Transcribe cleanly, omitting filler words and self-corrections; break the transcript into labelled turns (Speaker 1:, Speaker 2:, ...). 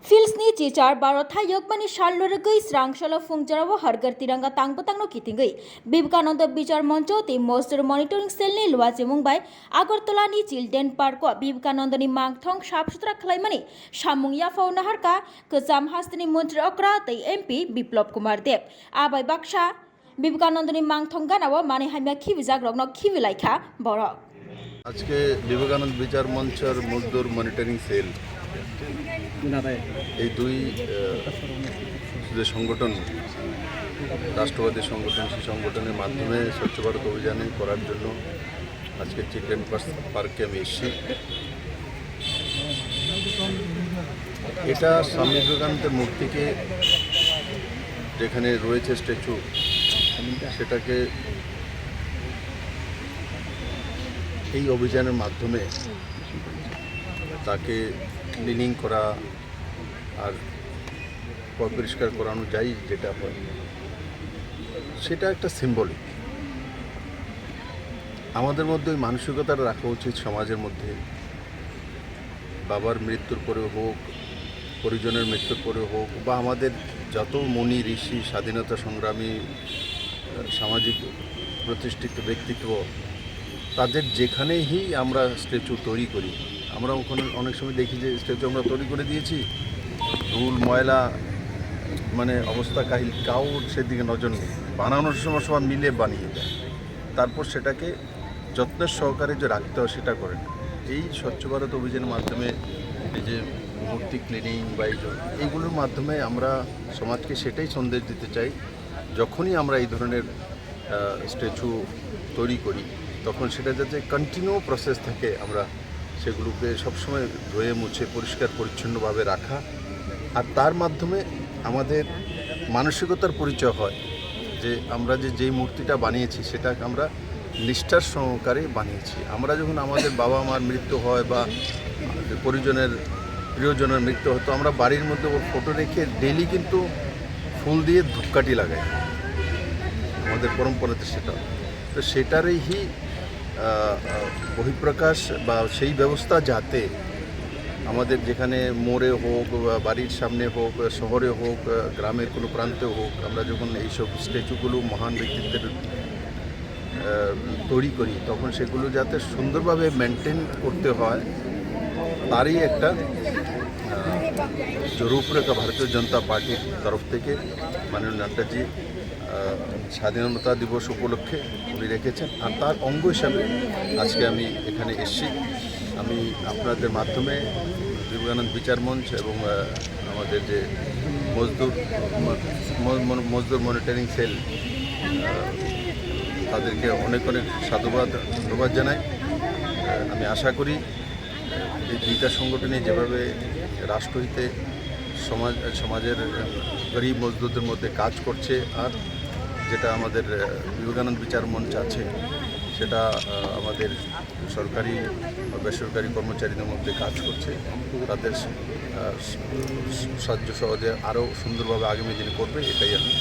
Speaker 1: Filsni chichar barotha yokmani shalnorgui srangshalo fungjarawo hargar tiranga tangbotangno kitingui Vivekananda bichar moncho ti Mosdur monitoring cell ni luaje mungbai Agartala ni children park ko Vivekananda ni mangthong sapsutra khlaimani samung yafau naharka kejam hastini mantri okra tei MP Biplop Kumar Deb abai baksa Vivekananda ni mangthong ganawo mane hamya khibijak rokno khibilaikha borok
Speaker 2: আজকে বিবেকানন্দ বিচার মঞ্চের মজদুর monitoring cell এই দুই যে সংগঠন রাষ্ট্রবাদী সংগঠন সেই সংগঠনের মাধ্যমে স্বচ্ছ ভারত অভিযানে করার জন্য আজকে চিলড্রেন পার্কে আমি এসেছি। এটা স্বামী বিবেকানন্দের মূর্তিকে যেখানে রয়েছে স্ট্যাচু সেটাকে এই অভিযানের মাধ্যমে তাকে ক্লিনিং করা আর পরিষ্কার করানো যায় যেটা হয় সেটা একটা সিম্বলিক। আমাদের মধ্যে ওই মানসিকতাটা রাখা উচিত সমাজের মধ্যে। বাবার মৃত্যুর পরে হোক, পরিজনের মৃত্যুর পরে হোক, বা আমাদের যত মুনি ঋষি স্বাধীনতা সংগ্রামী সামাজিক প্রতিষ্ঠিত ব্যক্তিত্ব তাদের যেখানেই আমরা স্ট্যাচু তৈরি করি, আমরা ওখানে অনেক সময় দেখি যে স্ট্যাচু আমরা তৈরি করে দিয়েছি, ধুল ময়লা মানে অবস্থা কাহিল, কাউ সেদিকে নজর নেই। বানানোর সময় সবাই মিলে বানিয়ে দেয়, তারপর সেটাকে যত্নের সহকারে যে রাখতে হয় সেটা করে না। এই স্বচ্ছ ভারত অভিযানের মাধ্যমে এই যে মূর্তি ক্লিনিং বা এইগুলোর মাধ্যমে আমরা সমাজকে সেটাই সন্দেশ দিতে চাই। যখনই আমরা এই ধরনের স্ট্যাচু তৈরি করি তখন সেটা যাতে কন্টিনিউ প্রসেস থাকে, আমরা সেগুলোকে সবসময় ধুয়ে মুছে পরিষ্কার পরিচ্ছন্নভাবে রাখা, আর তার মাধ্যমে আমাদের মানসিকতার পরিচয় হয় যে আমরা যেই মূর্তিটা বানিয়েছি সেটা আমরা নিষ্ঠার সহকারে বানিয়েছি। আমরা যখন আমাদের বাবা মার মৃত্যু হয় বা পরিজনের প্রিয়জনের মৃত্যু হয় তো আমরা বাড়ির মধ্যে ওর ফটো রেখে ডেলি কিন্তু ফুল দিয়ে ধূপকাঠি লাগাই, আমাদের পরম্পরাতে সেটা। তো সেটারই বহিঃপ্রকাশ বা সেই ব্যবস্থা যাতে আমাদের যেখানে মোড়ে হোক, বাড়ির সামনে হোক, শহরে হোক, গ্রামের কোনো প্রান্তে হোক, আমরা যখন এইসব স্ট্যাচুগুলো মহান ব্যক্তিত্বের তৈরি করি তখন সেগুলো যাতে সুন্দরভাবে মেনটেন করতে হয় তারই একটা রূপরেখা ভারতীয় জনতা পার্টির তরফ থেকে মাননীয় নাড্ডাজি স্বাধীনতা দিবস উপলক্ষে উনি রেখেছেন, আর তার অঙ্গ হিসাবে আজকে আমি এখানে এসেছি। আমি আপনাদের মাধ্যমে বিবেকানন্দ বিচার মঞ্চ এবং আমাদের যে মজদুর মনিটরিং সেল তাদেরকে অনেক অনেক ধন্যবাদ জানাই। আমি আশা করি এই দুইটা সংগঠনে যেভাবে রাষ্ট্রহিতে সমাজের গরিব মজদুরদের মধ্যে কাজ করছে, আর যেটা আমাদের বিবেকানন্দ বিচার মঞ্চ আছে সেটা আমাদের সরকারি বা বেসরকারি কর্মচারীদের মধ্যে কাজ করছে, তাদের সাহায্য সহজে আরও সুন্দরভাবে আগামী দিনে করবে, এটাই আমি